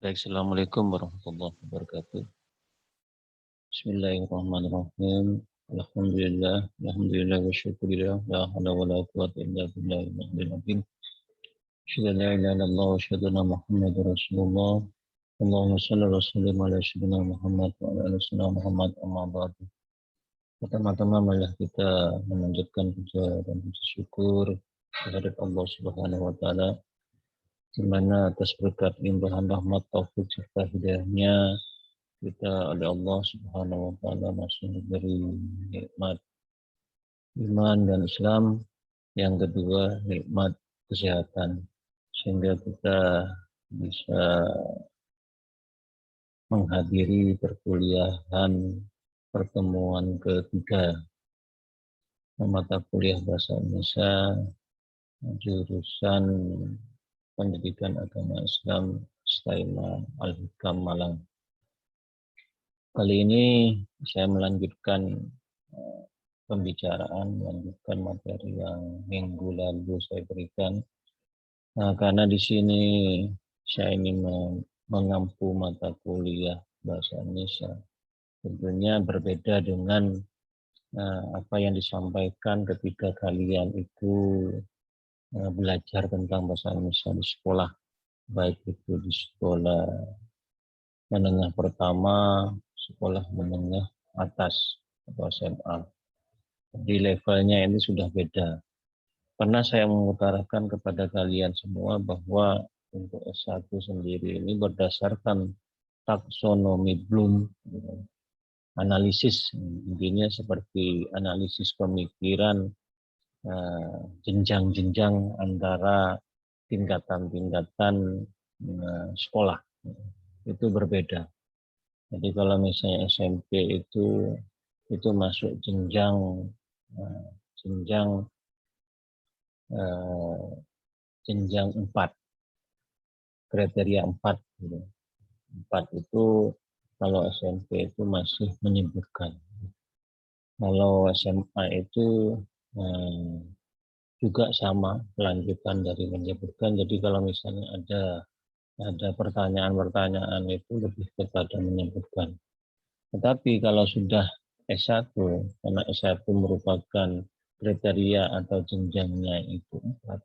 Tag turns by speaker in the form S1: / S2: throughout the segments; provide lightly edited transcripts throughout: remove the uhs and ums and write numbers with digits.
S1: Baik, Assalamualaikum warahmatullahi wabarakatuh. Bismillahirrahmanirrahim. Alhamdulillah wa syukurillah. La hawla wa la quwwata illa billahil aliyyil azim. Asyhadu an la ilaha illallah wa asyhadu anna Muhammadar Rasulullah. Allahumma shalli wa sallim ala sayyidina Muhammad wa ala ali sayyidina Muhammad amma ba'du. Pertama-tama marilah kita memanjatkan puja dan puji syukur kehadirat Allah Subhanahu wa taala, di mana atas berkat limpahan rahmat taufik serta hidayahnya kita oleh Allah Subhanahu wa taala masih diberi nikmat iman dan Islam, yang kedua nikmat kesehatan, sehingga kita bisa menghadiri perkuliahan pertemuan ketiga mata kuliah bahasa Indonesia jurusan Pendidikan Agama Islam STAIMA Al-Hikam Malang. Kali ini saya melanjutkan pembicaraan, melanjutkan materi yang minggu lalu saya berikan. Karena di sini saya ingin mengampu mata kuliah bahasa Indonesia. Tentunya berbeda dengan apa yang disampaikan ketika kalian itu belajar tentang bahasa Indonesia di sekolah, baik itu di sekolah menengah pertama, sekolah menengah atas atau SMA. Di levelnya ini sudah beda. Pernah saya mengutarakan kepada kalian semua bahwa untuk S1 sendiri ini berdasarkan taksonomi Bloom, analisis, intinya seperti analisis pemikiran, jenjang-jenjang antara tingkatan-tingkatan sekolah. Itu berbeda. Jadi kalau misalnya SMP itu masuk jenjang jenjang 4, kriteria 4 gitu. 4 itu kalau SMP itu masih menyebutkan. Kalau SMA itu juga sama, kelanjutan dari menyebutkan. Jadi kalau misalnya ada pertanyaan-pertanyaan itu lebih kepada menyebutkan. Tetapi kalau sudah S1, karena S1 merupakan kriteria atau jenjangnya itu 4,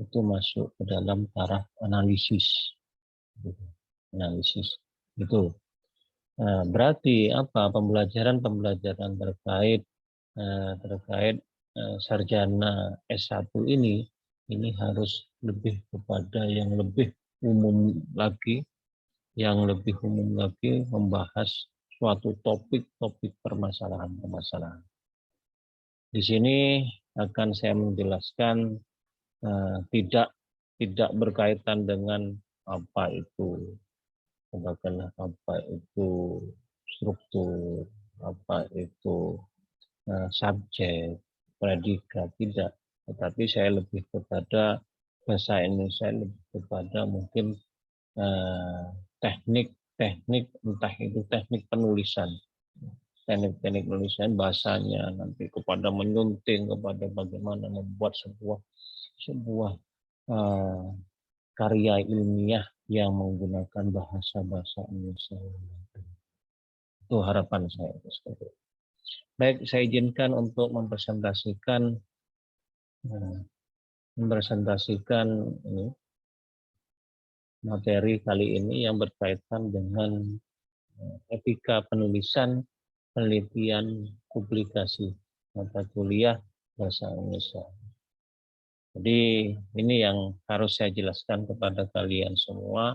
S1: itu masuk ke dalam taraf analisis. Analisis itu. Berarti apa? Pembelajaran terkait sarjana S1 ini harus lebih kepada yang lebih umum lagi, membahas suatu topik permasalahan. Di sini akan saya menjelaskan tidak berkaitan dengan apa itu struktur, apa itu subjek, predikat, tidak. Tetapi saya lebih kepada bahasa Indonesia, lebih kepada mungkin teknik, entah itu teknik penulisan, teknik penulisan bahasanya, nanti kepada menyunting, kepada bagaimana membuat sebuah karya ilmiah yang menggunakan bahasa Indonesia. Itu harapan saya. Baik, saya izinkan untuk mempresentasikan ini materi kali ini yang berkaitan dengan etika penulisan, penelitian, publikasi mata kuliah bahasa Indonesia. Jadi ini yang harus saya jelaskan kepada kalian semua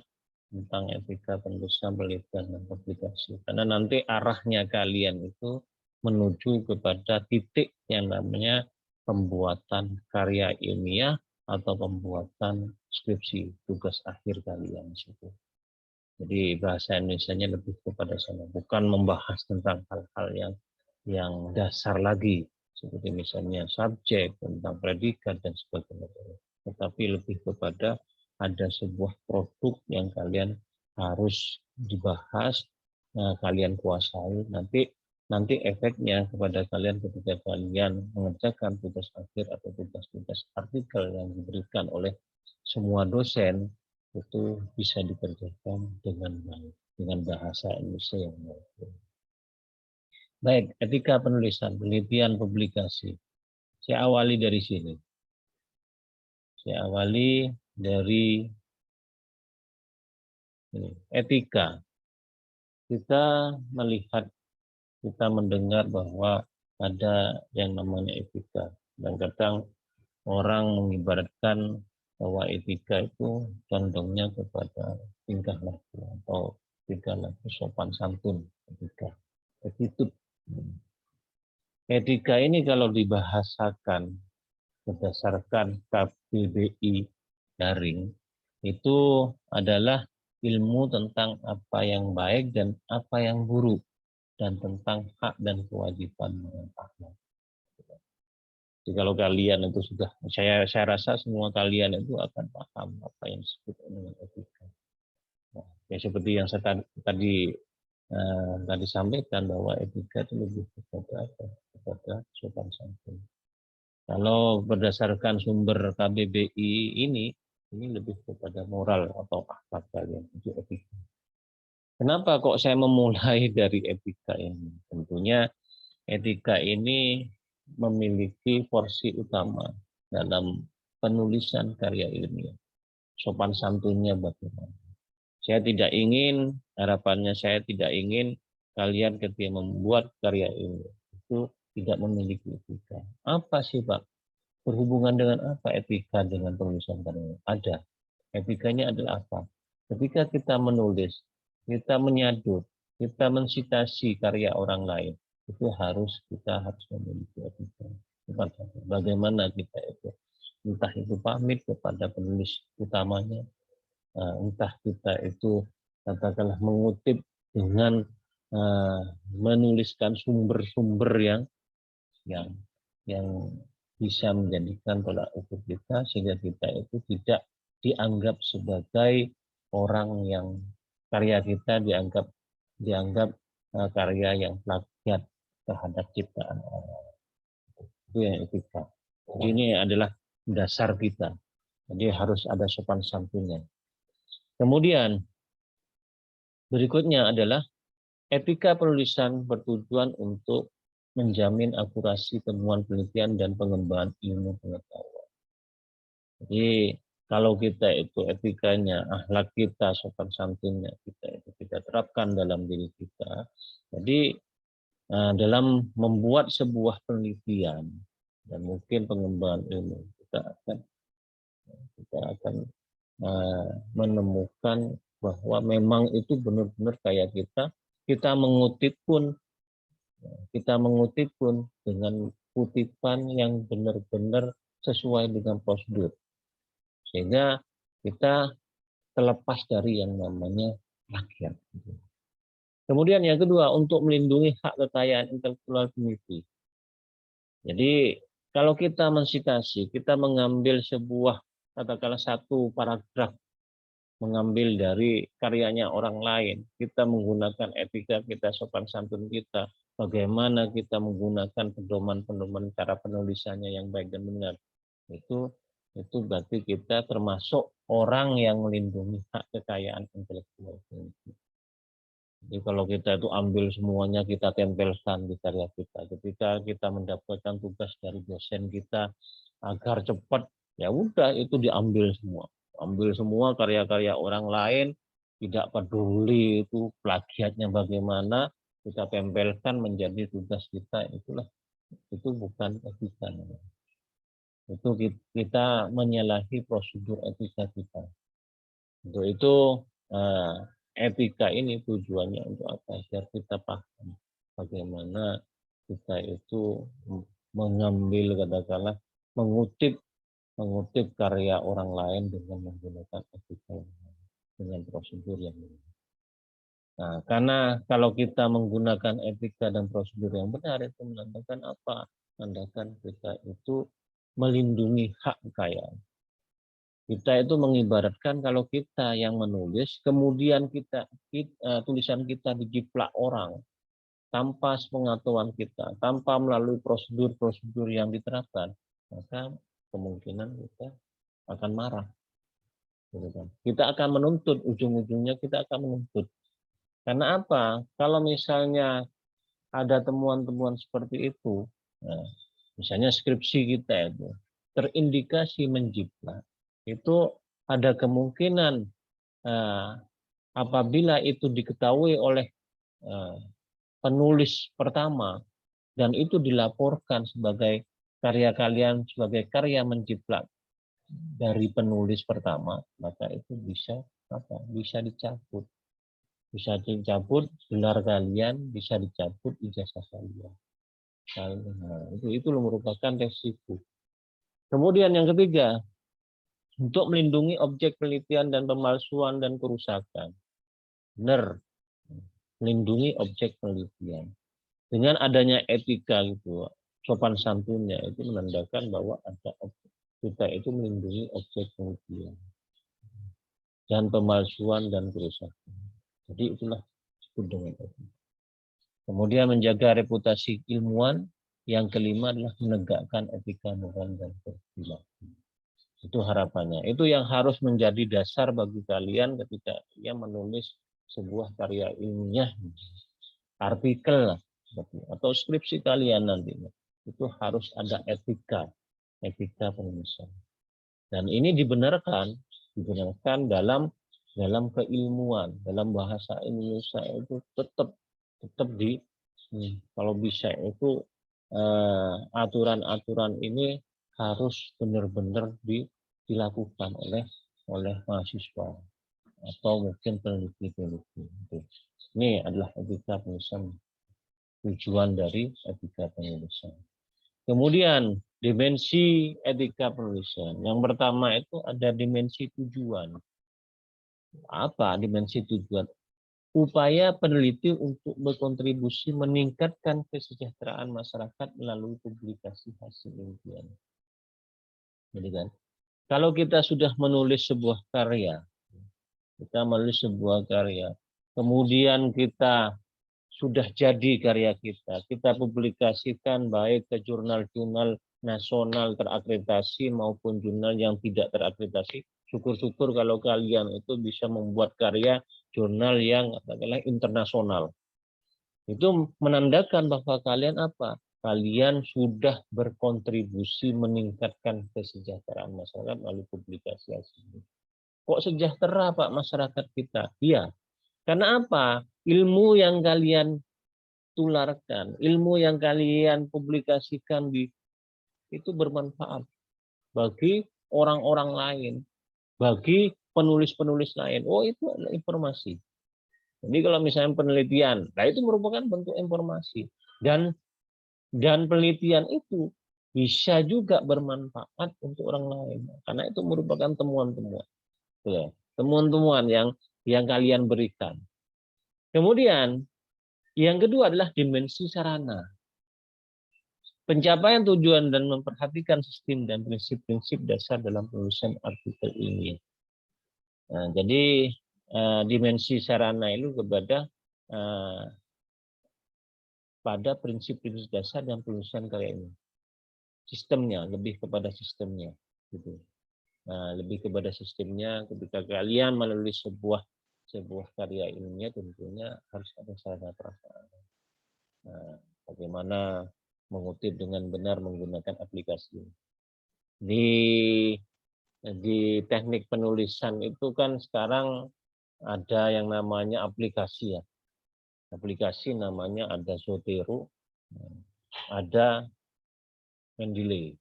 S1: tentang etika penulisan, penelitian, dan publikasi. Karena nanti arahnya kalian itu menuju kepada titik yang namanya pembuatan karya ilmiah atau pembuatan skripsi, tugas akhir kalian situ. Jadi bahasa Indonesianya lebih kepada sana, bukan membahas tentang hal-hal yang dasar lagi, seperti misalnya subjek, tentang predikat dan sebagainya. Tetapi lebih kepada ada sebuah produk yang kalian harus dibahas, kalian kuasai, nanti efeknya kepada kalian ketika kalian mengerjakan tugas akhir atau tugas-tugas artikel yang diberikan oleh semua dosen, itu bisa dikerjakan dengan baik, dengan bahasa Indonesia yang baik. Baik, etika penulisan, penelitian, publikasi. Saya awali dari sini. Saya awali dari ini, etika. Kita melihat, kita mendengar bahwa ada yang namanya etika. Dan kadang orang mengibaratkan bahwa etika itu condongnya kepada tingkah laku atau tingkah laku sopan santun, etika, attitude. Etika ini kalau dibahasakan berdasarkan KBBI daring itu adalah ilmu tentang apa yang baik dan apa yang buruk dan tentang hak dan kewajiban akhlak. Jadi kalau kalian itu sudah, saya rasa semua kalian itu akan paham apa yang disebut dengan etika. Nah, ya seperti yang saya tadi sampaikan bahwa etika itu lebih kepada apa? Kepada sopan santun. Kalau berdasarkan sumber KBBI ini lebih kepada moral atau akhlak kalian, itu etika. Kenapa kok saya memulai dari etika ini? Tentunya etika ini memiliki porsi utama dalam penulisan karya ilmiah. Sopan santunnya bagaimana? Saya tidak ingin, harapannya saya tidak ingin kalian ketika membuat karya ilmiah itu tidak memiliki etika. Apa sih Pak? Berhubungan dengan apa etika dengan penulisan karya? Ada. Etikanya adalah apa? Ketika kita menulis, kita menyadut, kita mensitasi karya orang lain, itu kita harus memiliki etika. Bagaimana kita itu, entah itu pamit kepada penulis utamanya, entah kita itu katakanlah mengutip dengan menuliskan sumber-sumber yang yang bisa menjadikan tolak ukur kita sehingga kita itu tidak dianggap sebagai orang yang karya kita dianggap karya yang plagiat terhadap ciptaan orang. Itu yang etika. Jadi ini adalah dasar kita. Jadi harus ada sopan santunnya. Kemudian berikutnya adalah etika penulisan bertujuan untuk menjamin akurasi temuan penelitian dan pengembangan ilmu pengetahuan. Jadi kalau kita itu etikanya, akhlak kita, sopan santunnya kita itu kita terapkan dalam diri kita. Jadi dalam membuat sebuah penelitian dan mungkin pengembangan ilmu kita akan menemukan bahwa memang itu benar-benar kayak kita mengutip pun dengan kutipan yang benar-benar sesuai dengan prosedur. Sehingga kita terlepas dari yang namanya plagiat. Kemudian yang kedua, untuk melindungi hak kekayaan intelektual peneliti. Jadi kalau kita mensitasi, kita mengambil sebuah katakanlah satu paragraf, mengambil dari karyanya orang lain, kita menggunakan etika kita, sopan santun kita, bagaimana kita menggunakan pedoman-pedoman cara penulisannya yang baik dan benar. Itu berarti kita termasuk orang yang melindungi hak kekayaan intelektual. Jadi kalau kita itu ambil semuanya kita tempelkan di karya kita. Ketika kita mendapatkan tugas dari dosen kita agar cepat, ya udah itu diambil semua. Ambil semua karya-karya orang lain, tidak peduli itu plagiatnya bagaimana, kita tempelkan menjadi tugas kita, itu bukan etika. Itu kita menyalahi prosedur etika kita. Untuk itu etika ini tujuannya untuk apa? Agar kita paham bagaimana kita itu mengambil katakanlah mengutip karya orang lain dengan menggunakan etika dengan prosedur yang benar. Nah, karena kalau kita menggunakan etika dan prosedur yang benar itu menandakan apa? Menandakan kita itu melindungi hak kekayaan. Kita itu mengibaratkan kalau kita yang menulis, kemudian tulisan kita dijiplak orang tanpa sepengetahuan kita, tanpa melalui prosedur-prosedur yang diterapkan, maka kemungkinan kita akan marah. Gitu kan. Kita akan menuntut, ujung-ujungnya kita akan menuntut. Karena apa? Kalau misalnya ada temuan-temuan seperti itu, nah, misalnya skripsi kita itu terindikasi menjiplak, itu ada kemungkinan apabila itu diketahui oleh penulis pertama dan itu dilaporkan sebagai karya kalian sebagai karya menjiplak dari penulis pertama, maka itu bisa bisa dicabut. Bisa dicabut gelar kalian, bisa dicabut ijazah kalian. Nah, itu merupakan resiko. Kemudian yang ketiga, untuk melindungi objek penelitian dan pemalsuan dan kerusakan. Benar, melindungi objek penelitian. Dengan adanya etika gitu, sopan santunnya itu menandakan bahwa ada objek, kita itu melindungi objek penelitian dan pemalsuan dan kerusakan. Jadi itulah disebut dengan etika. Kemudian menjaga reputasi ilmuwan. Yang kelima adalah menegakkan etika moral dan perilaku. Itu harapannya. Itu yang harus menjadi dasar bagi kalian ketika kalian menulis sebuah karya ilmiah, artikel atau skripsi kalian nantinya. Itu harus ada etika penulisan. Dan ini dibenarkan dalam keilmuan, dalam bahasa Indonesia itu tetap kalau bisa itu aturan-aturan ini harus benar-benar dilakukan oleh mahasiswa atau mungkin peneliti-peneliti. Ini adalah etika penulisan, tujuan dari etika penulisan. Kemudian dimensi etika penulisan. Yang pertama itu ada dimensi tujuan. Apa dimensi tujuan? Upaya peneliti untuk berkontribusi meningkatkan kesejahteraan masyarakat melalui publikasi hasil penelitian. Jadi kan, kalau kita sudah menulis sebuah karya, kemudian kita sudah jadi karya kita publikasikan baik ke jurnal-jurnal nasional terakreditasi maupun jurnal yang tidak terakreditasi. Syukur-syukur kalau kalian itu bisa membuat karya jurnal yang katakanlah internasional. Itu menandakan bahwa kalian apa? Kalian sudah berkontribusi meningkatkan kesejahteraan masyarakat melalui publikasi hasil. Kok sejahtera Pak masyarakat kita? Iya. Karena apa? Ilmu yang kalian tularkan, ilmu yang kalian publikasikan itu bermanfaat bagi orang-orang lain, bagi penulis-penulis lain. Oh, itu adalah informasi. Jadi kalau misalnya penelitian, nah itu merupakan bentuk informasi. Dan penelitian itu bisa juga bermanfaat untuk orang lain. Karena itu merupakan temuan-temuan. Temuan-temuan yang kalian berikan. Kemudian yang kedua adalah dimensi sarana. Pencapaian tujuan dan memperhatikan sistem dan prinsip-prinsip dasar dalam penulisan artikel ini. Nah, jadi dimensi sarana itu pada prinsip-prinsip dasar dan penulisan karya ini. Sistemnya, lebih kepada sistemnya. Gitu. Nah, lebih kepada sistemnya ketika kalian menulis sebuah karya ilmiah tentunya harus ada sarana prasarana. Nah, bagaimana mengutip dengan benar menggunakan aplikasi. Di teknik penulisan itu kan sekarang ada yang namanya aplikasi ya. Aplikasi namanya ada Zotero, ada Mendeley.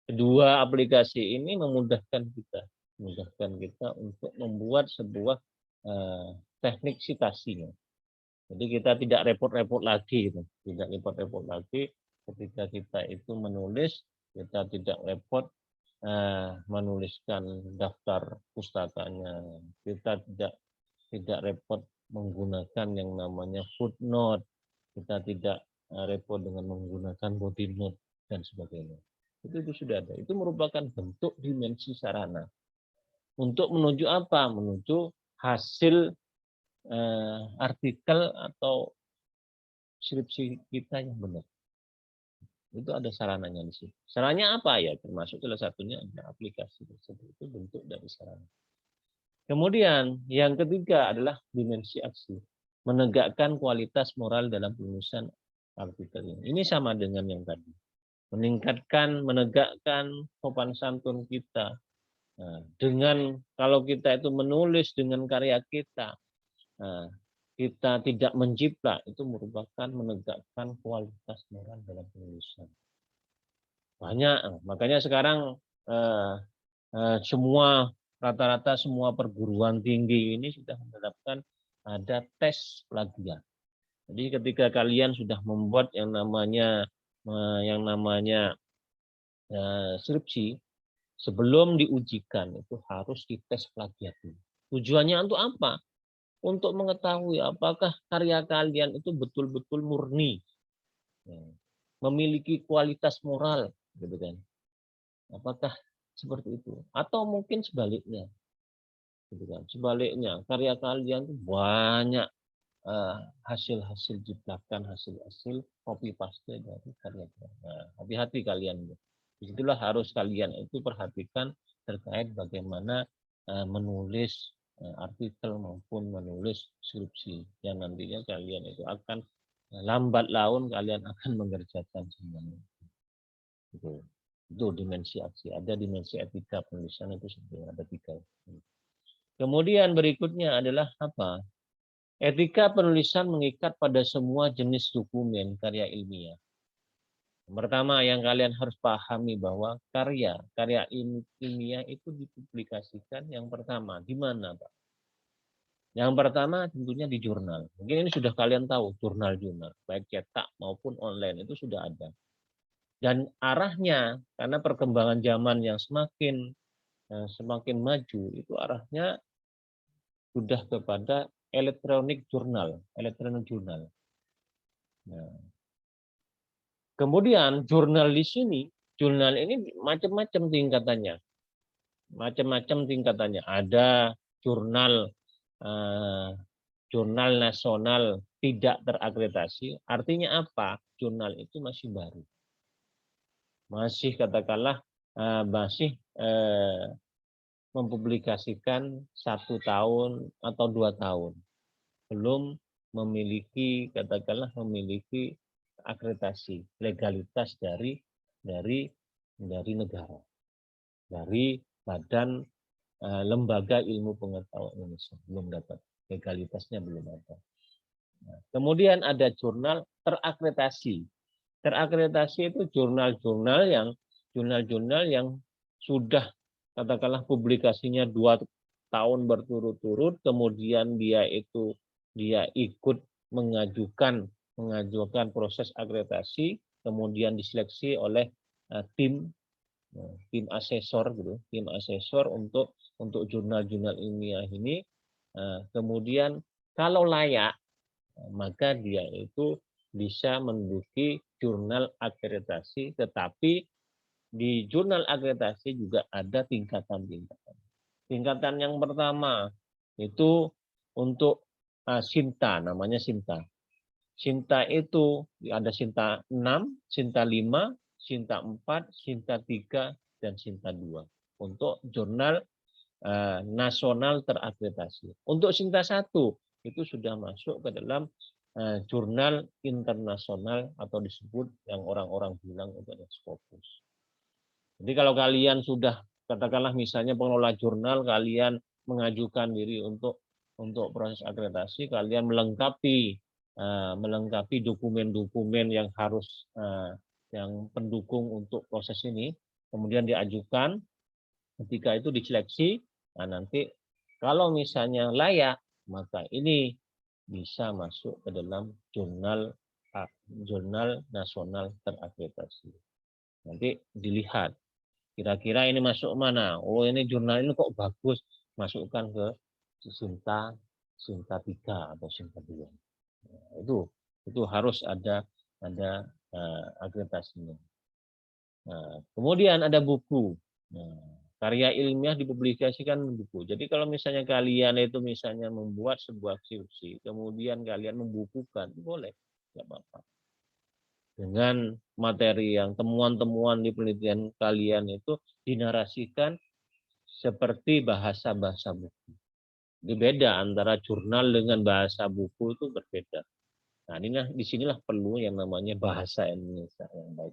S1: Kedua aplikasi ini memudahkan kita untuk membuat sebuah teknik citasi. Jadi kita tidak repot-repot lagi, ketika kita itu menulis, kita tidak repot menuliskan daftar pustakanya, kita tidak repot menggunakan yang namanya footnote, kita tidak repot dengan menggunakan body note dan sebagainya. Itu sudah ada. Itu merupakan bentuk dimensi sarana. Untuk menuju apa? Menuju hasil artikel atau skripsi kita yang benar. Itu ada sarananya di sini. Sarannya apa ya? Termasuk salah satunya ada aplikasi tersebut. Itu bentuk dari sarana. Kemudian yang ketiga adalah dimensi aksi. Menegakkan kualitas moral dalam penulisan artikel ini. Ini sama dengan yang tadi. Meningkatkan, menegakkan sopan santun kita. Nah, dengan kalau kita itu menulis dengan karya kita, nah, kita tidak menjiplak, itu merupakan menegakkan kualitas moral dalam penulisan. Banyak, makanya sekarang eh, semua rata-rata semua perguruan tinggi ini sudah menerapkan ada tes plagiat. Jadi ketika kalian sudah membuat yang namanya skripsi, sebelum diujikan itu harus dites plagiat. Tujuannya untuk apa? Untuk mengetahui apakah karya kalian itu betul-betul murni, memiliki kualitas moral, gitu kan? Apakah seperti itu? Atau mungkin sebaliknya, gitu kan? Sebaliknya, karya kalian itu banyak hasil-hasil jiplakan, hasil-hasil copy paste dari karya kalian. Nah, hati-hati kalian. Disitulah harus kalian itu perhatikan terkait bagaimana menulis artikel maupun menulis skripsi yang nantinya kalian itu akan lambat laun kalian akan mengerjakan semuanya. Itu dimensi aksi. Ada dimensi etika penulisan itu sebenarnya ada 3. Kemudian berikutnya adalah apa? Etika penulisan mengikat pada semua jenis dokumen karya ilmiah. Pertama yang kalian harus pahami bahwa karya ilmiah itu dipublikasikan yang pertama di mana, Pak? Yang pertama tentunya di jurnal. Mungkin ini sudah kalian tahu, jurnal-jurnal, baik cetak maupun online itu sudah ada. Dan arahnya karena perkembangan zaman yang semakin maju itu arahnya sudah kepada elektronik jurnal. Nah, kemudian jurnal di sini, jurnal ini macam-macam tingkatannya. Ada jurnal jurnal nasional tidak terakreditasi. Artinya apa? Jurnal itu masih baru. Masih katakanlah masih mempublikasikan 1 tahun atau 2 tahun. Belum memiliki akreditasi legalitas dari negara, dari badan lembaga ilmu pengetahuan Indonesia, belum dapat legalitasnya, belum ada. Nah, kemudian ada jurnal terakreditasi. Terakreditasi itu jurnal-jurnal yang sudah katakanlah publikasinya 2 tahun berturut-turut, kemudian dia ikut mengajukan proses akreditasi, kemudian diseleksi oleh tim asesor gitu, untuk jurnal-jurnal ilmiah ini. Kemudian kalau layak maka dia itu bisa menduduki jurnal akreditasi, tetapi di jurnal akreditasi juga ada tingkatan-tingkatan. Tingkatan yang pertama itu untuk Sinta, namanya Sinta. Sinta itu ada Sinta 6, Sinta 5, Sinta 4, Sinta 3, dan Sinta 2 untuk jurnal nasional terakreditasi. Untuk Sinta 1 itu sudah masuk ke dalam jurnal internasional atau disebut yang orang-orang bilang itu ada Scopus. Jadi kalau kalian sudah katakanlah misalnya pengelola jurnal, kalian mengajukan diri untuk proses akreditasi, kalian melengkapi dokumen-dokumen yang harus yang pendukung untuk proses ini, kemudian diajukan. Ketika itu diseleksi, nah nanti kalau misalnya layak, maka ini bisa masuk ke dalam jurnal nasional terakreditasi. Nanti dilihat kira-kira ini masuk mana. Oh, ini jurnal ini kok bagus, masukkan ke Sinta 3 atau Sinta 2. Nah, itu harus ada akreditasinya. Nah, kemudian ada buku. Nah, karya ilmiah dipublikasikan buku. Jadi kalau misalnya kalian itu misalnya membuat sebuah skripsi, kemudian kalian membukukan, boleh, nggak apa-apa. Dengan materi yang temuan-temuan di penelitian kalian itu dinarasikan seperti bahasa buku. Jadi beda antara jurnal dengan bahasa buku itu berbeda. Nah, disinilah perlu yang namanya bahasa Indonesia yang baik.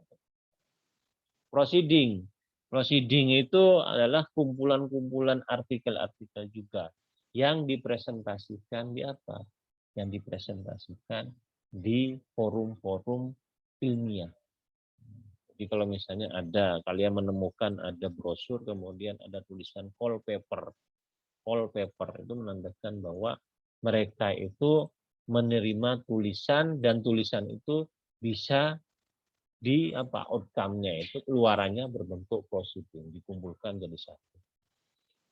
S1: Proceeding. Proceeding itu adalah kumpulan-kumpulan artikel-artikel juga yang dipresentasikan di apa? Yang dipresentasikan di forum-forum ilmiah. Jadi kalau misalnya kalian menemukan ada brosur, kemudian ada tulisan call paper itu menandakan bahwa mereka itu menerima tulisan dan tulisan itu bisa outcome-nya itu keluarannya berbentuk proceeding, dikumpulkan jadi satu.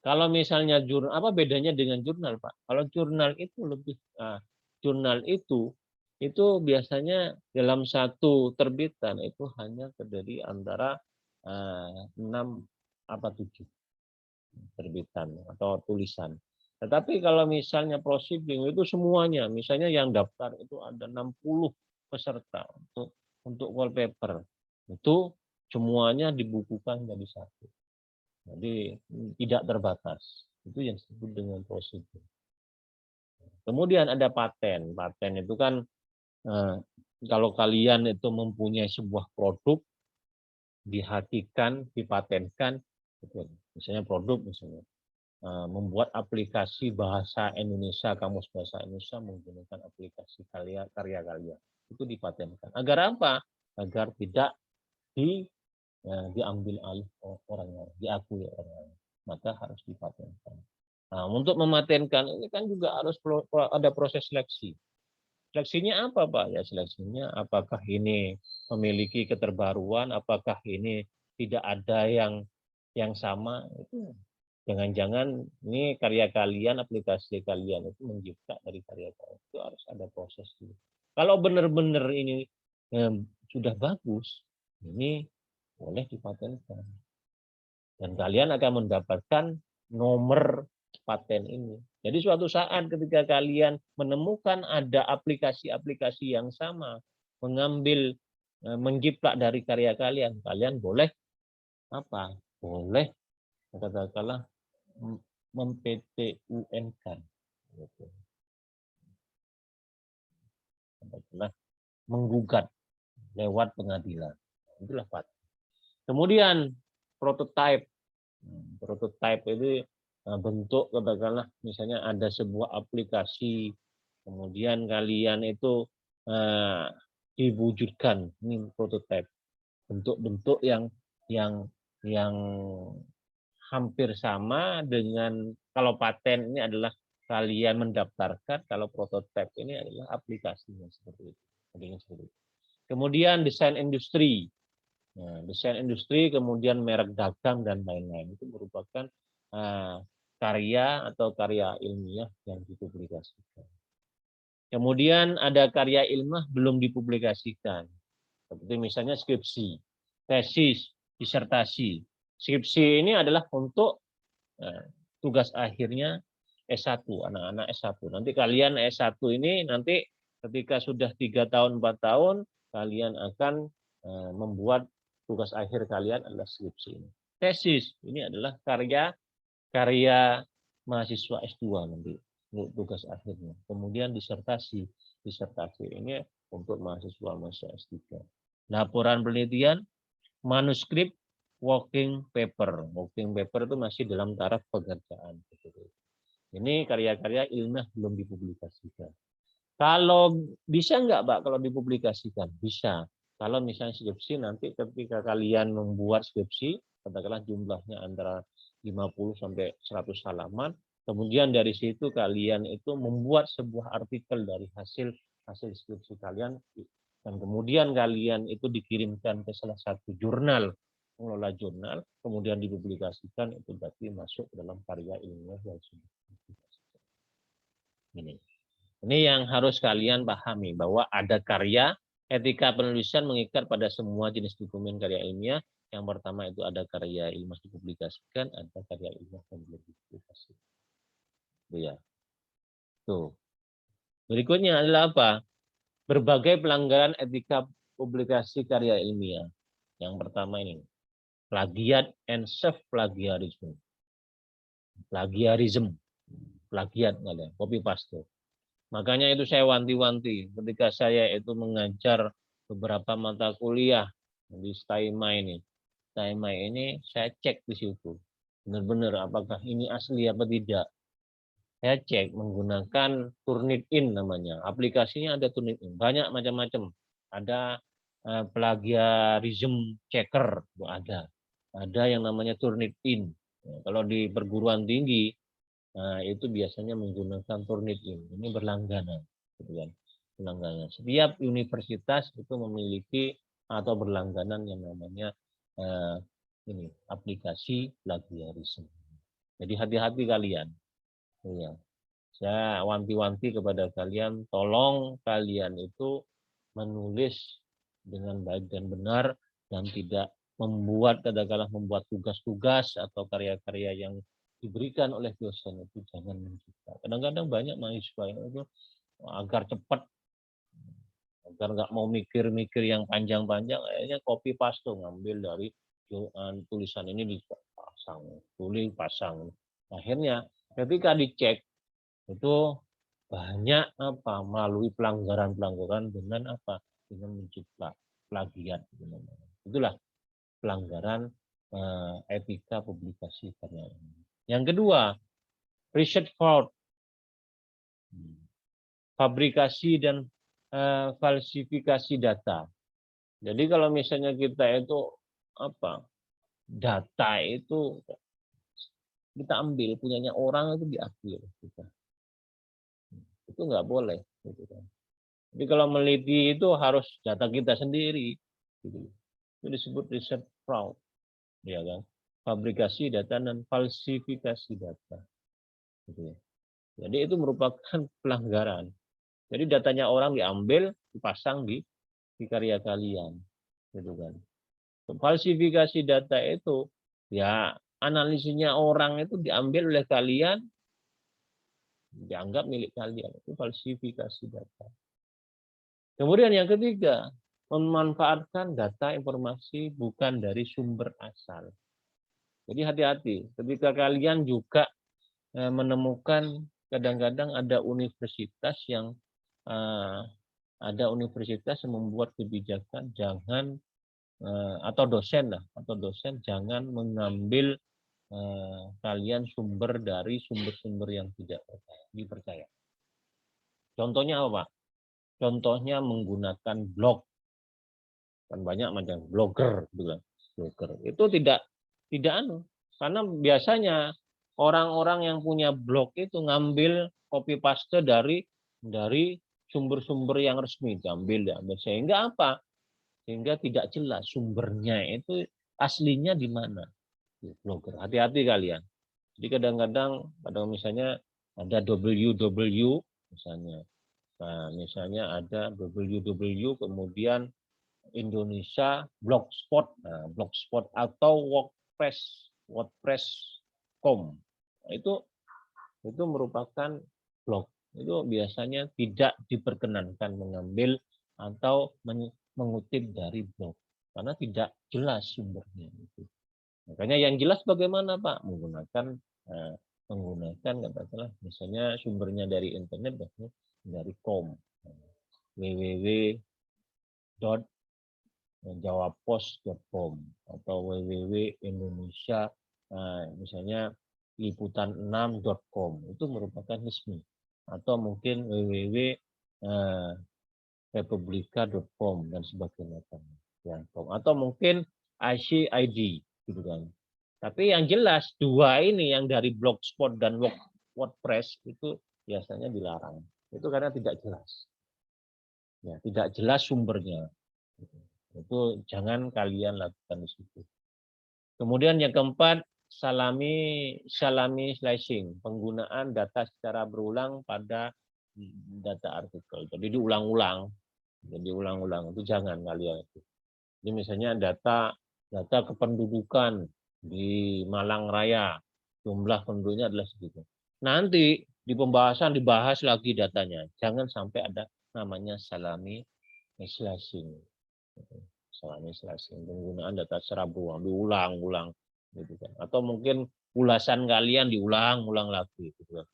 S1: Kalau misalnya jurnal, apa bedanya dengan jurnal, Pak? Kalau jurnal itu jurnal itu biasanya dalam satu terbitan itu hanya terdiri antara 6 apa 7 terbitan atau tulisan. Tetapi kalau misalnya proceeding itu semuanya, misalnya yang daftar itu ada 60 peserta untuk wallpaper. Itu semuanya dibukukan jadi satu. Jadi tidak terbatas. Itu yang disebut dengan prosedur. Kemudian ada paten. Paten itu kan kalau kalian itu mempunyai sebuah produk, dihakikan, dipatenkan, misalnya produk misalnya membuat aplikasi bahasa Indonesia, kamus bahasa Indonesia menggunakan aplikasi karya kalian. Itu dipatenkan. Agar apa? Agar tidak diambil alih orang lain, diakui orang lain. Maka harus dipatenkan. Nah, untuk mematenkan ini kan juga harus ada proses seleksi. Seleksinya apa, Pak? Ya seleksinya apakah ini memiliki keterbaruan, apakah ini tidak ada yang sama, itu jangan-jangan ini karya kalian, aplikasi kalian itu mencipta dari karya kalian. Itu harus ada proses dulu. Kalau benar-benar ini sudah bagus, ini boleh dipatenkan. Dan kalian akan mendapatkan nomor paten ini. Jadi suatu saat ketika kalian menemukan ada aplikasi-aplikasi yang sama, mencipta dari karya kalian, kalian boleh apa? Boleh katakanlah mem-PT-UN-kan. Gitu. Menggugat lewat pengadilan. Itulah paten. Kemudian prototype. Prototype itu bentuk katakanlah misalnya ada sebuah aplikasi, kemudian kalian itu diwujudkan, ini prototype, bentuk-bentuk yang hampir sama dengan kalau paten ini adalah kalian mendaftarkan, kalau prototype ini adalah aplikasinya seperti itu. Kemudian desain industri. Nah, desain industri, kemudian merek dagang dan lain-lain itu merupakan karya atau karya ilmiah yang dipublikasikan. Kemudian ada karya ilmiah belum dipublikasikan, seperti misalnya skripsi, tesis, disertasi. Skripsi ini adalah untuk tugas akhirnya S1, anak-anak S1. Nanti kalian S1 ini nanti ketika sudah 3 tahun, 4 tahun, kalian akan membuat tugas akhir kalian adalah skripsi ini. Tesis ini adalah karya mahasiswa S2 nanti untuk tugas akhirnya. Kemudian disertasi ini untuk mahasiswa S3. Laporan penelitian, manuskrip, working paper. Working paper itu masih dalam taraf pekerjaan. Ini karya-karya ilmiah belum dipublikasikan. Kalau bisa enggak, Pak, kalau dipublikasikan? Bisa. Kalau misalnya skripsi, nanti ketika kalian membuat skripsi, katakanlah jumlahnya antara 50 sampai 100 halaman, kemudian dari situ kalian itu membuat sebuah artikel dari hasil skripsi kalian, dan kemudian kalian itu dikirimkan ke salah satu jurnal, pengelola jurnal, kemudian dipublikasikan, itu berarti masuk ke dalam karya ilmiah yang sudah dipublikasikan. Ini yang harus kalian pahami, bahwa ada karya, etika penulisan mengikat pada semua jenis dokumen karya ilmiah. Yang pertama itu ada karya ilmiah dipublikasikan, ada karya ilmiah yang belum dipublikasikan. Ya. Tuh. Berikutnya adalah apa? Berbagai pelanggaran etika publikasi karya ilmiah. Yang pertama ini, plagiat and self-plagiarism. Plagiarism. plagiat kalian, copy paste. Makanya itu saya wanti-wanti ketika saya itu mengajar beberapa mata kuliah di STAIMA ini. STAIMA ini saya cek di situ. Benar-benar apakah ini asli apa tidak. Saya cek menggunakan Turnitin namanya. Aplikasinya ada Turnitin, banyak macam-macam. Ada plagiarism checker, ada. Ada yang namanya Turnitin. Kalau di perguruan tinggi, itu biasanya menggunakan Turnitin. Ini berlangganan, gitu kan? Berlangganan. Setiap universitas itu memiliki atau berlangganan yang namanya ini aplikasi plagiarisme. Jadi hati-hati kalian. Ya. Saya wanti-wanti kepada kalian, tolong kalian itu menulis dengan baik dan benar dan tidak membuat katakanlah membuat tugas-tugas atau karya-karya yang diberikan oleh dosen itu jangan mencipta. Kadang-kadang banyak mahasiswa itu agar cepat, agar nggak mau mikir-mikir yang panjang-panjang, akhirnya copy paste ngambil dari tulisan ini dipasang, tulis pasang. Akhirnya ketika dicek itu banyak apa melalui pelanggaran-pelanggaran dengan apa dengan mencipta plagiat. Itulah pelanggaran etika publikasi karya ilmiah. Yang kedua, research fraud, fabrikasi dan falsifikasi data. Jadi kalau misalnya kita itu apa data itu kita ambil punyanya orang itu diambil kita. Itu nggak boleh. Gitu kan. Jadi kalau meliti itu harus data kita sendiri. Gitu. Itu disebut research fraud, ya kan? Fabrikasi data dan falsifikasi data. Gitu. Jadi itu merupakan pelanggaran. Jadi datanya orang diambil, dipasang di karya kalian, gitu kan? Falsifikasi data itu, ya analisisnya orang itu diambil oleh kalian, dianggap milik kalian. Itu falsifikasi data. Kemudian yang ketiga, memanfaatkan data informasi bukan dari sumber asal. Jadi hati-hati ketika kalian juga menemukan kadang-kadang ada universitas yang membuat kebijakan jangan atau dosen jangan mengambil kalian sumber dari sumber-sumber yang tidak dipercaya. Contohnya apa, Pak? Contohnya menggunakan blog. Kan banyak macam blogger gitu kan. Blogger. Itu tidak karena biasanya orang-orang yang punya blog itu ngambil copy paste dari sumber-sumber yang resmi diambil sehingga apa? Sehingga tidak jelas sumbernya itu aslinya di mana. Blogger. Hati-hati kalian. Jadi kadang-kadang misalnya ada www misalnya. Nah, misalnya ada www kemudian Indonesia Blogspot, Blogspot atau WordPress.com. Itu merupakan blog. Itu biasanya tidak diperkenankan mengambil atau mengutip dari blog karena tidak jelas sumbernya. Makanya yang jelas bagaimana, Pak? Menggunakan katakanlah misalnya sumbernya dari internet dari com, www.jawapos.com atau www.indonesia misalnya liputan6.com itu merupakan resmi, atau mungkin www.republika.com dan sebagainya, atau mungkin ICID gitu kan. Tapi yang jelas dua ini yang dari Blogspot dan WordPress itu biasanya dilarang. Itu karena tidak jelas. Ya, tidak jelas sumbernya. Itu jangan kalian lakukan di situ. Kemudian yang keempat, salami slicing, penggunaan data secara berulang pada data artikel. Jadi diulang-ulang. Itu jangan kalian. Jadi misalnya data kependudukan di Malang Raya, jumlah penduduknya adalah segitu. Nanti di pembahasan dibahas lagi datanya. Jangan sampai ada namanya salami slicing. Penggunaan data secara berulang, diulang-ulang gitu kan. Atau mungkin ulasan kalian diulang-ulang lagi gitu kan.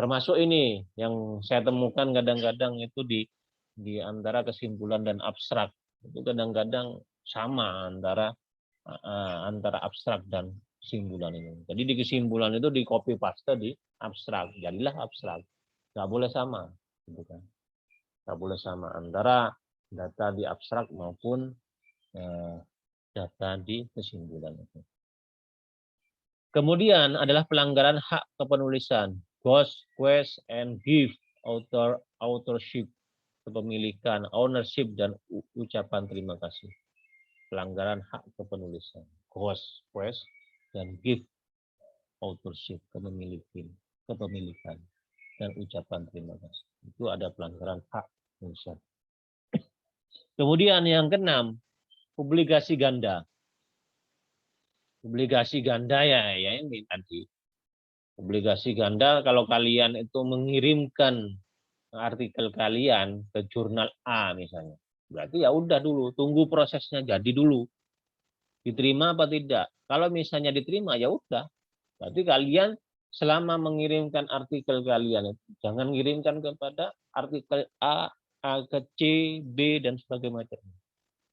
S1: Termasuk ini yang saya temukan kadang-kadang itu di antara kesimpulan dan abstrak. Itu kadang-kadang sama antara abstrak dan kesimpulan ini. Jadi di kesimpulan itu di copy paste di abstrak, jadilah abstrak. Nggak boleh sama, gitu kan? Nggak boleh sama antara data di abstrak maupun data di kesimpulan itu. Kemudian adalah pelanggaran hak kepenulisan, ghost, quest, and give, authorship, kepemilikan, ownership, dan ucapan terima kasih. Pelanggaran hak kepenulisan, ghost, quest, dan give, authorship, kepemilikan, dan ucapan terima kasih. Itu ada pelanggaran hak penulisan. Kemudian yang keenam, publikasi ganda. Publikasi ganda ya ini tadi. Publikasi ganda kalau kalian itu mengirimkan artikel kalian ke jurnal A misalnya. Berarti ya udah dulu, tunggu prosesnya jadi dulu. Diterima apa tidak? Kalau misalnya diterima ya udah. Berarti kalian selama mengirimkan artikel kalian jangan mengirimkan kepada artikel A ke C, B dan sebagainya.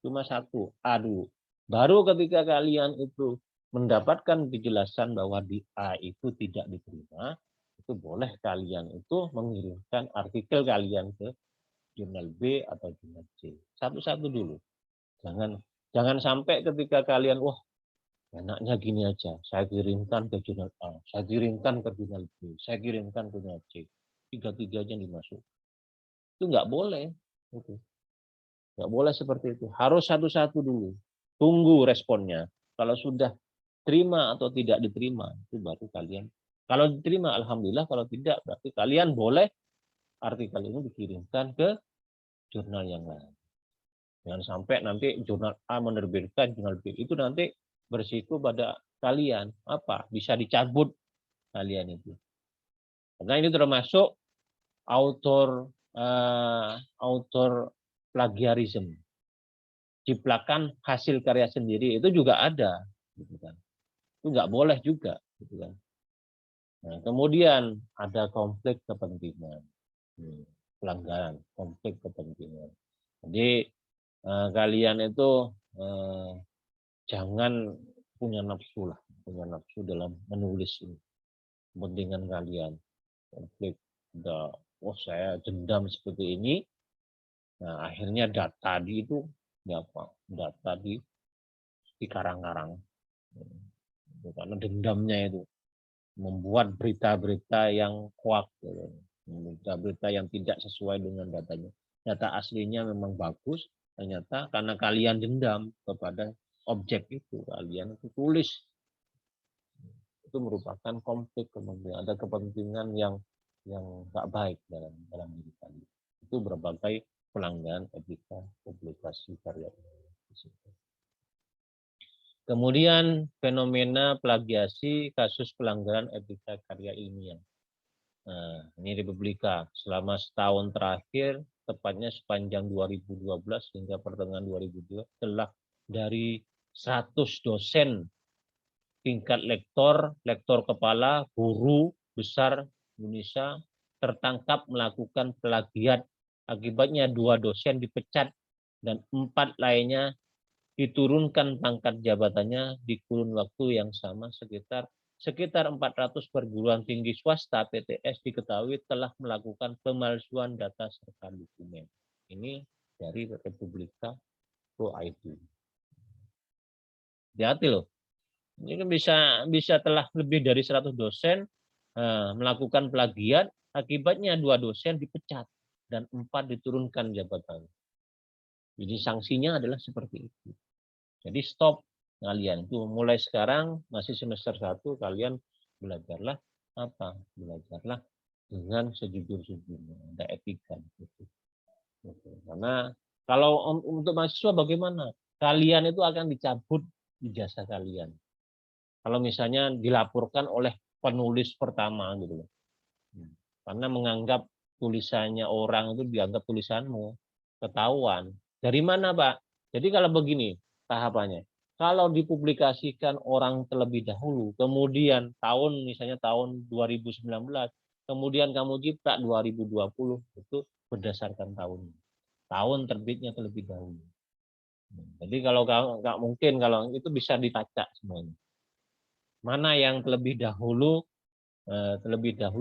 S1: Cuma satu, A dulu. Baru ketika kalian itu mendapatkan kejelasan bahwa di A itu tidak diterima, itu boleh kalian itu mengirimkan artikel kalian ke jurnal B atau jurnal C. Satu-satu dulu. Jangan sampai ketika kalian, wah enaknya gini aja, saya kirimkan ke jurnal A, saya kirimkan ke jurnal B, saya kirimkan ke jurnal C. Tiga-tiganya dimasuk. Itu nggak boleh. Itu. Nggak boleh seperti itu. Harus satu-satu dulu. Tunggu responnya. Kalau sudah terima atau tidak diterima, itu baru kalian. Kalau diterima, alhamdulillah. Kalau tidak, berarti kalian boleh artikel ini dikirimkan ke jurnal yang lain. Jangan sampai nanti jurnal A menerbitkan, jurnal B. Itu nanti berisiko pada kalian. Apa? Bisa dicabut kalian itu. Karena ini termasuk author plagiarism. Ciplakan hasil karya sendiri itu juga ada, gitu kan? Itu nggak boleh juga, gitu kan? Nah, kemudian ada konflik kepentingan, pelanggaran konflik kepentingan. Jadi kalian itu jangan punya nafsu lah, punya nafsu dalam menulis ini. Kepentingan kalian konflik, oh saya dendam seperti ini, nah akhirnya data itu data di karang-karang karena dendamnya itu membuat berita-berita yang hoax, berita-berita yang tidak sesuai dengan datanya. Data aslinya memang bagus, ternyata karena kalian dendam kepada objek itu, kalian itu tulis, itu merupakan konflik kepentingan, ada kepentingan yang nggak baik dalam diri kalian. Itu berbagai pelanggaran etika publikasi karya. Kemudian fenomena plagiasi, kasus pelanggaran etika karya ilmiah. Nah, ini Republika selama setahun terakhir, tepatnya sepanjang 2012 hingga pertengahan 2002, telah dari 100 dosen tingkat lektor kepala, guru besar Indonesia tertangkap melakukan plagiat. Akibatnya 2 dosen dipecat dan 4 lainnya diturunkan pangkat jabatannya di kurun waktu yang sama. Sekitar 400 perguruan tinggi swasta PTS diketahui telah melakukan pemalsuan data serta dokumen. Ini dari Republika.id. Hati-hati loh. Ini kan bisa telah lebih dari 100 dosen melakukan plagiat, akibatnya 2 dosen dipecat dan 4 diturunkan jabatan. Jadi sanksinya adalah seperti itu. Jadi stop kalian itu mulai sekarang masih semester 1 kalian belajarlah apa? Belajarlah dengan sejujur-jujurnya, ada etika gitu. Karena kalau untuk mahasiswa bagaimana? Kalian itu akan dicabut ijazah kalian. Kalau misalnya dilaporkan oleh penulis pertama gitu loh. Karena menganggap tulisannya orang itu dianggap tulisanmu, ketahuan. Dari mana, Pak? Jadi kalau begini tahapannya. Kalau dipublikasikan orang terlebih dahulu, kemudian misalnya tahun 2019, kemudian kamu cipta 2020, itu berdasarkan tahun. Tahun terbitnya terlebih dahulu. Jadi kalau nggak mungkin, kalau itu bisa ditacak semuanya. Mana yang terlebih dahulu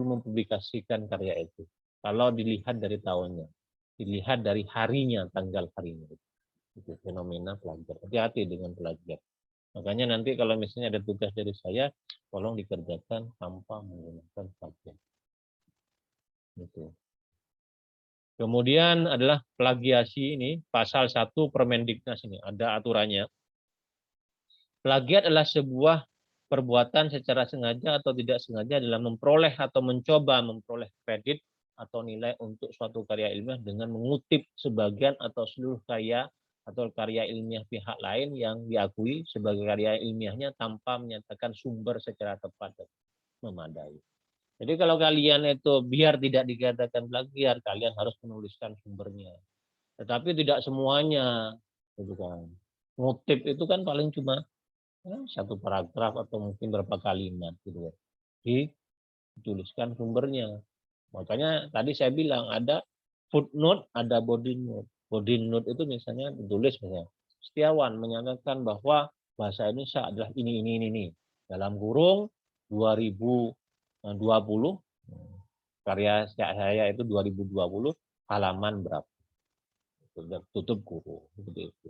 S1: mempublikasikan karya itu. Kalau dilihat dari tahunnya, dilihat dari harinya, tanggal harinya. Itu fenomena plagiat. Hati-hati dengan plagiat. Makanya nanti kalau misalnya ada tugas dari saya, tolong dikerjakan tanpa menggunakan plagiat. Itu. Kemudian adalah plagiasi ini, pasal 1 Permendiknas ini, ada aturannya. Plagiat adalah sebuah perbuatan secara sengaja atau tidak sengaja dalam memperoleh atau mencoba memperoleh kredit atau nilai untuk suatu karya ilmiah dengan mengutip sebagian atau seluruh karya atau karya ilmiah pihak lain yang diakui sebagai karya ilmiahnya tanpa menyatakan sumber secara tepat dan memadai. Jadi kalau kalian itu biar tidak dikatakan plagiat, kalian harus menuliskan sumbernya. Tetapi tidak semuanya, gitu kan. Ngutip itu kan paling cuma satu paragraf atau mungkin berapa kalimat gitu ya. Dituliskan sumbernya. Makanya tadi saya bilang ada footnote, ada body note. Body note itu misalnya ditulis misalnya Setiawan menyatakan bahwa bahasa Indonesia adalah ini. Dalam kurung 2020 karya saya itu 2020 halaman berapa. Tutup kurung seperti itu.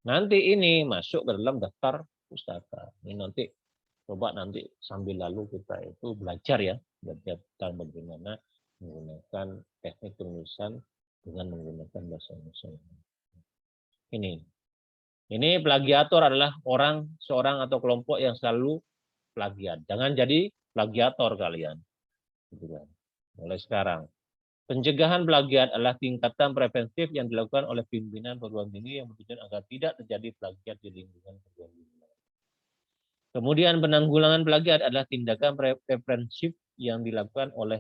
S1: Nanti ini masuk ke dalam daftar pustaka. Ini nanti coba nanti sambil lalu kita itu belajar ya, belajar tentang bagaimana menggunakan teknik penulisan dengan menggunakan bahasa Indonesia. Ini plagiator adalah seorang atau kelompok yang selalu plagiat. Jangan jadi plagiator kalian. Mulai sekarang. Pencegahan plagiat adalah tingkatan preventif yang dilakukan oleh pimpinan perguruan tinggi yang bertujuan agar tidak terjadi plagiat di lingkungan perguruan tinggi. Kemudian penanggulangan plagiat adalah tindakan preventif yang dilakukan oleh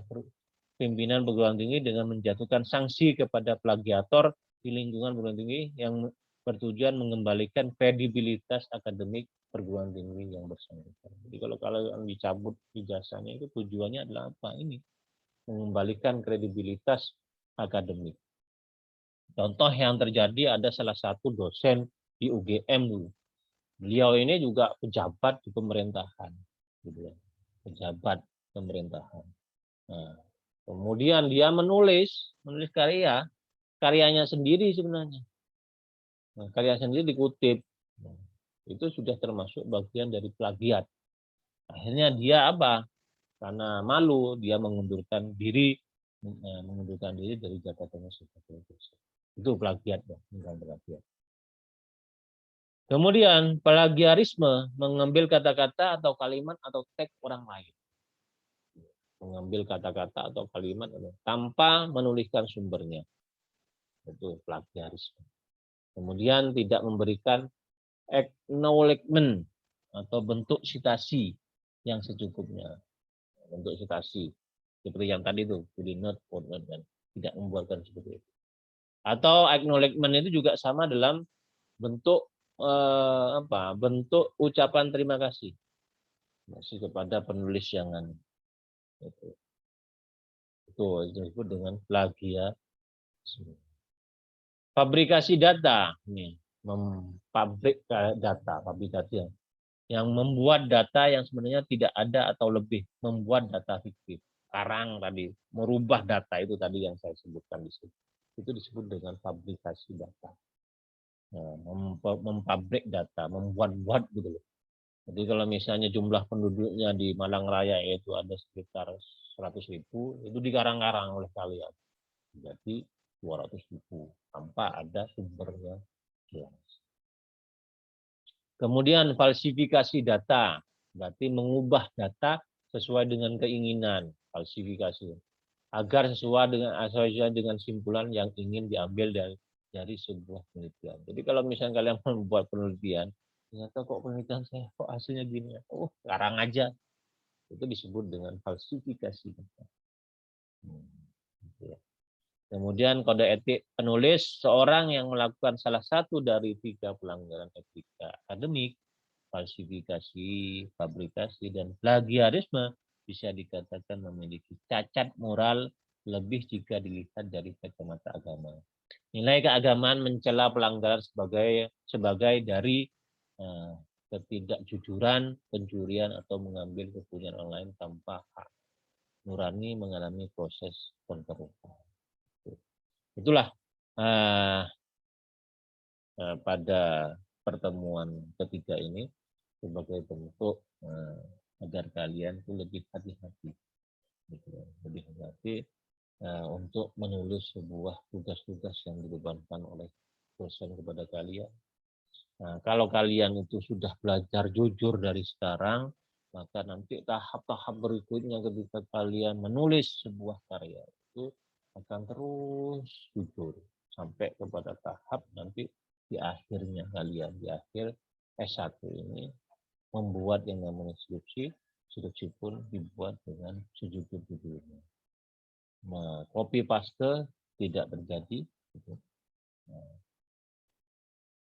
S1: pimpinan perguruan tinggi dengan menjatuhkan sanksi kepada plagiator di lingkungan perguruan tinggi yang bertujuan mengembalikan kredibilitas akademik perguruan tinggi yang bersangkutan. Jadi kalau kalian dicabut ijazahnya itu tujuannya adalah apa? Ini mengembalikan kredibilitas akademik. Contoh yang terjadi, ada salah satu dosen di UGM dulu. Beliau ini juga pejabat di pemerintahan, gitu ya. Pejabat pemerintahan. Nah, kemudian dia menulis karyanya sendiri sebenarnya. Nah, karya sendiri dikutip. Nah, itu sudah termasuk bagian dari plagiat. Akhirnya dia apa? Karena malu, dia mengundurkan diri dari jabatannya sebagai dosen. Itu plagiat ya, plagiat. Kemudian plagiarisme, mengambil kata-kata atau kalimat atau teks orang lain. Mengambil kata-kata atau kalimat tanpa menuliskan sumbernya. Itu plagiarisme. Kemudian tidak memberikan acknowledgement atau bentuk citasi yang secukupnya. Bentuk citasi. Seperti yang tadi itu, footnote, dan tidak membuatkan seperti itu. Atau acknowledgement itu juga sama dalam bentuk bentuk ucapan terima kasih masih kepada penulis yang itu disebut dengan plagiat. Fabrikasi data ini, mempabrik data, fabrikasi yang membuat data yang sebenarnya tidak ada atau lebih, membuat data fiktif. Sekarang tadi merubah data itu tadi yang saya sebutkan di situ. Itu disebut dengan fabrikasi data. Nah, mempabrik data, membuat-buat gitu loh. Jadi kalau misalnya jumlah penduduknya di Malang Raya itu ada sekitar 100.000, itu dikarang-karang oleh kalian. Jadi 200.000 tanpa ada sumbernya jelas. Kemudian falsifikasi data, berarti mengubah data sesuai dengan keinginan, falsifikasi. Agar sesuai dengan simpulan yang ingin diambil dari sebuah penelitian. Jadi kalau misalnya kalian membuat penelitian, ternyata kok penelitian saya kok hasilnya gini ya, sekarang aja. Itu disebut dengan falsifikasi. Kemudian kode etik penulis, seorang yang melakukan salah satu dari 3 pelanggaran etika akademik, falsifikasi, fabrikasi, dan plagiarisme, bisa dikatakan memiliki cacat moral lebih jika dilihat dari kacamata agama. Nilai keagamaan mencela pelanggaran sebagai dari ketidakjujuran, pencurian atau mengambil kepunyaan orang lain tanpa hak. Nurani mengalami proses pengkerukan. Itulah pada pertemuan ketiga ini sebagai bentuk agar kalian itu lebih hati-hati, lebih hati-hati untuk menulis sebuah tugas-tugas yang dibebankan oleh dosen kepada kalian. Nah, kalau kalian itu sudah belajar jujur dari sekarang, maka nanti tahap-tahap berikutnya ketika kalian menulis sebuah karya itu akan terus jujur sampai kepada tahap nanti di akhirnya kalian, di akhir S1 ini membuat yang namanya skripsi pun dibuat dengan sejujur-jujurnya. Nah, copy paste tidak terjadi. Nah,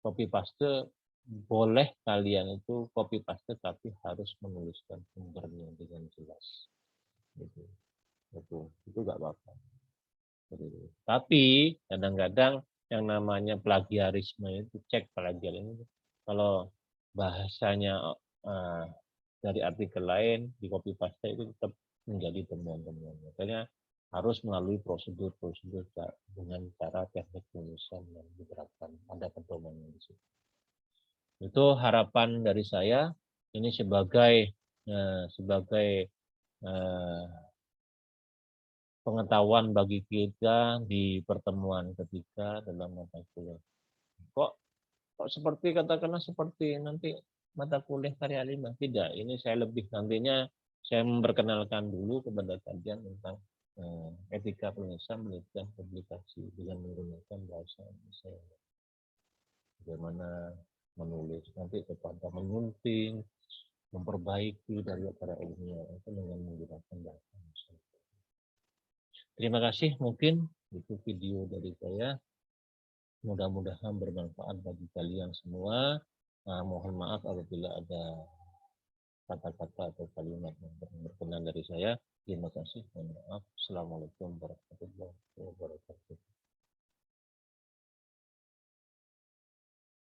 S1: copy paste boleh kalian itu copy paste tapi harus menuliskan sumbernya dengan jelas. Itu nggak apa-apa. Tapi kadang-kadang yang namanya plagiarisme itu cek plagiarisme itu kalau bahasanya dari artikel lain di copy paste itu tetap menjadi temuan-temuan. Makanya harus melalui prosedur-prosedur dengan cara teknik penulisan yang diterapkan. Ada pedomannya di situ. Itu harapan dari saya. Ini sebagai pengetahuan bagi kita di pertemuan ketiga dalam mata kuliah. Kok seperti katakanlah seperti nanti mata kuliah karya lima? Tidak. Ini saya lebih nantinya saya memperkenalkan dulu kepada kalian tentang etika penulisan, penelitian, publikasi dengan menggunakan bahasa Indonesia. Bagaimana menulis nanti kepada menyunting, memperbaiki dari acara ilmiah itu dengan menggunakan bahasa Indonesia. Terima kasih, mungkin itu video dari saya. Mudah-mudahan bermanfaat bagi kalian semua. Mohon maaf apabila ada kata-kata atau kalimat yang berkenan dari saya. Terima kasih. Mohon maaf. Assalamualaikum warahmatullahi wabarakatuh.